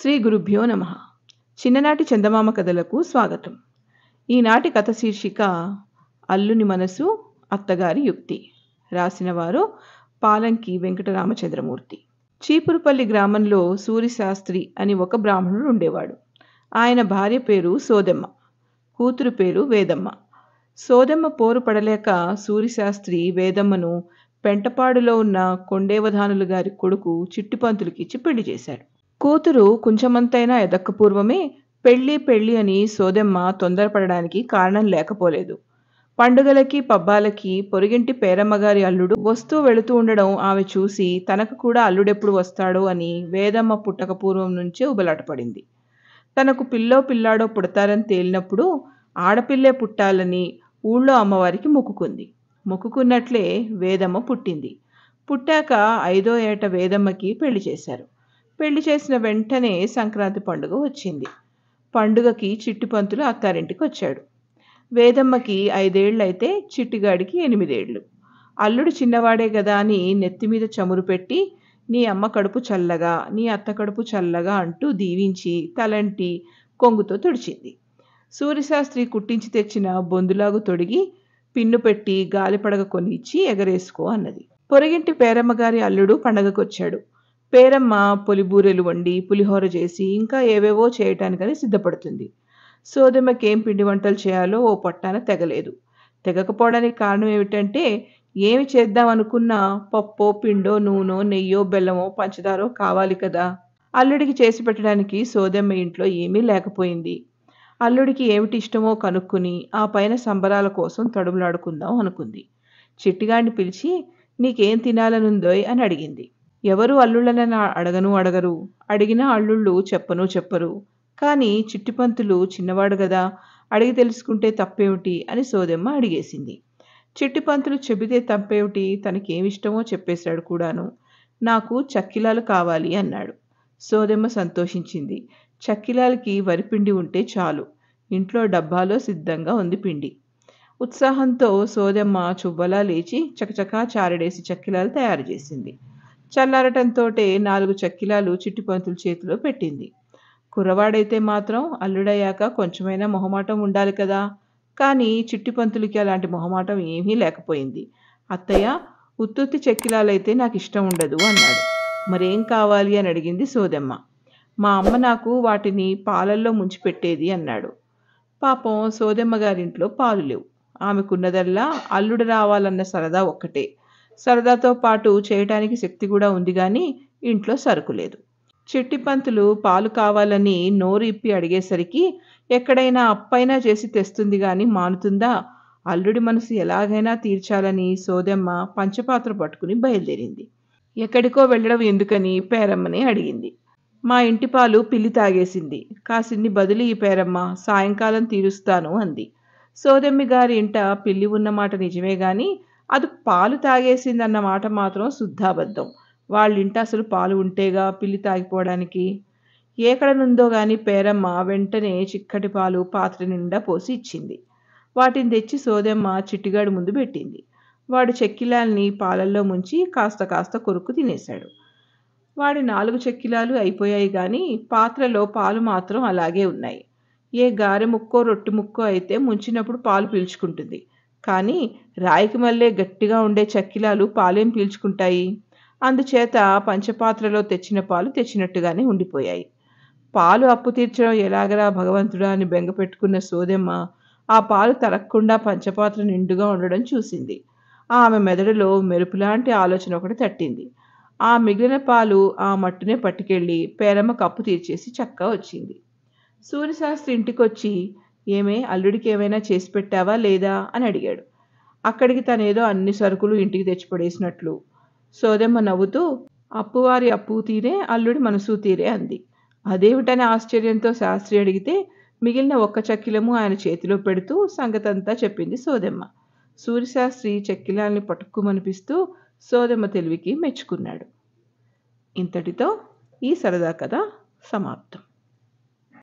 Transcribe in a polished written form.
శ్రీ గురుభ్యో నమ. చిన్ననాటి చందమామ కథలకు స్వాగతం. ఈనాటి కథ శీర్షిక అల్లుని మనసు అత్తగారి యుక్తి. రాసినవారు పాలంకి వెంకటరామచంద్రమూర్తి. చీపురుపల్లి గ్రామంలో సూరిశాస్త్రి అని ఒక బ్రాహ్మణుడు ఉండేవాడు. ఆయన భార్య పేరు సోదెమ్మ, కూతురు పేరు వేదమ్మ. సోదెమ్మ పోరు పడలేక సూరిశాస్త్రి వేదమ్మను పెంటపాడులో ఉన్న కొండేవధానులు గారి కొడుకు చిట్టిపంతులకిచ్చి పెళ్లి చేశాడు. కూతురు కొంచెమంతైనా ఎదక్కపూర్వమే పెళ్ళి అని సోదెమ్మ తొందరపడడానికి కారణం లేకపోలేదు. పండుగలకి పబ్బాలకి పొరుగింటి పేరమ్మగారి అల్లుడు వస్తూ వెళుతూ ఉండడం ఆమె చూసి తనకు కూడా అల్లుడెప్పుడు వస్తాడో అని వేదమ్మ పుట్టక పూర్వం నుంచే ఉబలాటపడింది. తనకు పిల్లాడో పుడతారని తేలినప్పుడు ఆడపిల్లే పుట్టాలని ఊళ్ళో అమ్మవారికి మొక్కుకుంది. మొక్కుకున్నట్లే వేదమ్మ పుట్టింది. పుట్టాక 5వ ఏట వేదమ్మకి పెళ్లి చేశారు. పెళ్లి చేసిన వెంటనే సంక్రాంతి పండుగ వచ్చింది. పండుగకి చిట్టిపంతులు అత్తారింటికి వచ్చాడు. వేదమ్మకి 5 ఏళ్ళైతే చిట్టిగాడికి 8 ఏళ్ళు. అల్లుడు చిన్నవాడే గదా అని నెత్తిమీద చమురు పెట్టి నీ అమ్మ కడుపు చల్లగా, నీ అత్త కడుపు చల్లగా అంటూ దీవించి తలంటి కొంగుతో తుడిచింది. సూరిశాస్త్రి కుట్టించి తెచ్చిన బొందులాగు తొడిగి పిన్ను పెట్టి గాలిపడగ కొనిచ్చి ఎగరేసుకో అన్నది. పొరుగింటి పేరమ్మగారి అల్లుడు పండగకొచ్చాడు. పేరమ్మ పొలిబూరెలు వండి పులిహోర చేసి ఇంకా ఏవేవో చేయటానికని సిద్ధపడుతుంది. సోదెమ్మకేం పిండి వంటలు చేయాలో ఓ పట్టాన తెగలేదు. తెగకపోవడానికి కారణం ఏమిటంటే ఏమి చేద్దామనుకున్నా పప్పో పిండో నూనెో నెయ్యో బెల్లమో పంచదారో కావాలి కదా. అల్లుడికి చేసి పెట్టడానికి సోదెమ్మ ఇంట్లో ఏమీ లేకపోయింది. అల్లుడికి ఏమిటి ఇష్టమో కనుక్కుని ఆ పైన సంబరాల కోసం తడుములాడుకుందాం అనుకుంది. చిట్టిగాడిని పిలిచి నీకేం తినాలనుందోయ్ అని అడిగింది. ఎవరు అల్లుళ్ళని అడగరు. అడిగినా అల్లుళ్ళు చెప్పరు. కానీ చిట్టిపంతులు చిన్నవాడు గదా, అడిగి తెలుసుకుంటే తప్పేమిటి అని సోదెమ్మ అడిగేసింది. చిట్టిపంతులు చెబితే తప్పేమిటి, తనకేమిష్టమో చెప్పేశాడు కూడాను. నాకు చక్కిలాలు కావాలి అన్నాడు. సోదెమ్మ సంతోషించింది. చక్కిలాలకి వరిపిండి ఉంటే చాలు, ఇంట్లో డబ్బాలో సిద్ధంగా ఉంది పిండి. ఉత్సాహంతో సోదెమ్మ చువ్వలా లేచి చకచకా చారడేసి చక్కిలాలు తయారు చేసింది. చల్లారటంతోటే 4 చక్కిలాలు చిట్టిపంతుల చేతిలో పెట్టింది. కుర్రవాడైతే మాత్రం అల్లుడయ్యాక కొంచెమైనా మొహమాటం ఉండాలి కదా. కానీ చిట్టిపంతులకి అలాంటి మొహమాటం ఏమీ లేకపోయింది. అత్తయ్య, ఉత్తుత్తి చెక్కిలాలైతే నాకు ఇష్టం ఉండదు అన్నాడు. మరేం కావాలి అని అడిగింది సోదెమ్మ. మా అమ్మ నాకు వాటిని పాలల్లో ముంచిపెట్టేది అన్నాడు. పాపం సోదెమ్మ గారింట్లో పాలు లేవు. ఆమెకున్నదల్లా అల్లుడు రావాలన్న సరదా ఒక్కటే. సరదాతో పాటు చేయటానికి శక్తి కూడా ఉంది కానీ ఇంట్లో సరుకు లేదు. చిట్టిపంతులు పాలు కావాలని నోరు ఇప్పి అడిగేసరికి ఎక్కడైనా అప్పైనా చేసి తెస్తుంది గాని మానుతుందా. అల్లుడి మనసు ఎలాగైనా తీర్చాలని సోదెమ్మ పంచపాత్ర పట్టుకుని బయలుదేరింది. ఎక్కడికో వెళ్ళడం ఎందుకని పేరమ్మని అడిగింది. మా ఇంటి పాలు పిల్లి తాగేసింది, కాసిన్ని బదులు ఈ పేరమ్మ, సాయంకాలం తీరుస్తాను అంది. సోదెమ్మి గారి ఇంట పిల్లి ఉన్నమాట నిజమే గాని అది పాలు తాగేసిందన్న మాట మాత్రం శుద్ధాబద్ధం. వాళ్ళింట అసలు పాలు ఉంటేగా పిల్లి తాగిపోవడానికి. ఏకడనుందో గాని పేరమ్మ వెంటనే చిక్కటి పాలు పాత్ర నిండా పోసి ఇచ్చింది. వాటిని తెచ్చి సోదెమ్మ చిట్టిగాడి ముందు పెట్టింది. వాడు చెక్కిలాల్ని పాలల్లో ముంచి కాస్త కొరుక్కు తినేశాడు. వాడి 4 చెక్కిలాలు అయిపోయాయి గాని పాత్రలో పాలు మాత్రం అలాగే ఉన్నాయి. ఏ గారె ముక్కో రొట్టె ముక్కో అయితే ముంచినప్పుడు పాలు పీల్చుకుంటుంది. కానీ రాయికి మళ్ళీ గట్టిగా ఉండే చక్కిలాలు పాలేం పీల్చుకుంటాయి. అందుచేత పంచపాత్రలో తెచ్చిన పాలు తెచ్చినట్టుగానే ఉండిపోయాయి. పాలు అప్పు తీర్చడం ఎలాగరా భగవంతుడా అని బెంగ పెట్టుకున్న సోదెమ్మ ఆ పాలు తరక్కుండా పంచపాత్ర నిండుగా ఉండడం చూసింది. ఆమె మెదడులో మెరుపులాంటి ఆలోచన ఒకటి తట్టింది. ఆ మిగిలిన పాలు ఆ మట్టునే పట్టుకెళ్ళి పేరమ్మ కప్పు తీర్చేసి చక్కా వచ్చింది. సూర్యశాస్త్రి ఇంటికొచ్చి ఏమే అల్లుడికి ఏమైనా చేసి పెట్టావా లేదా అని అడిగాడు. అక్కడికి తనేదో అన్ని సరుకులు ఇంటికి తెచ్చిపడేసినట్లు. సోదెమ్మ నవ్వుతూ అప్పువారి అప్పు తీరే అల్లుడి మనసు తీరే అంది. అదేమిటని ఆశ్చర్యంతో శాస్త్రి అడిగితే మిగిలిన 1 చక్కిలము ఆయన చేతిలో పెడుతూ సంగతంతా చెప్పింది సోదెమ్మ. సూర్యశాస్త్రి చెక్కిలాల్ని పట్టుకుమనిపిస్తూ సోదెమ్మ తెలివికి మెచ్చుకున్నాడు. ఇంతటితో ఈ సరదా కథ సమాప్తం.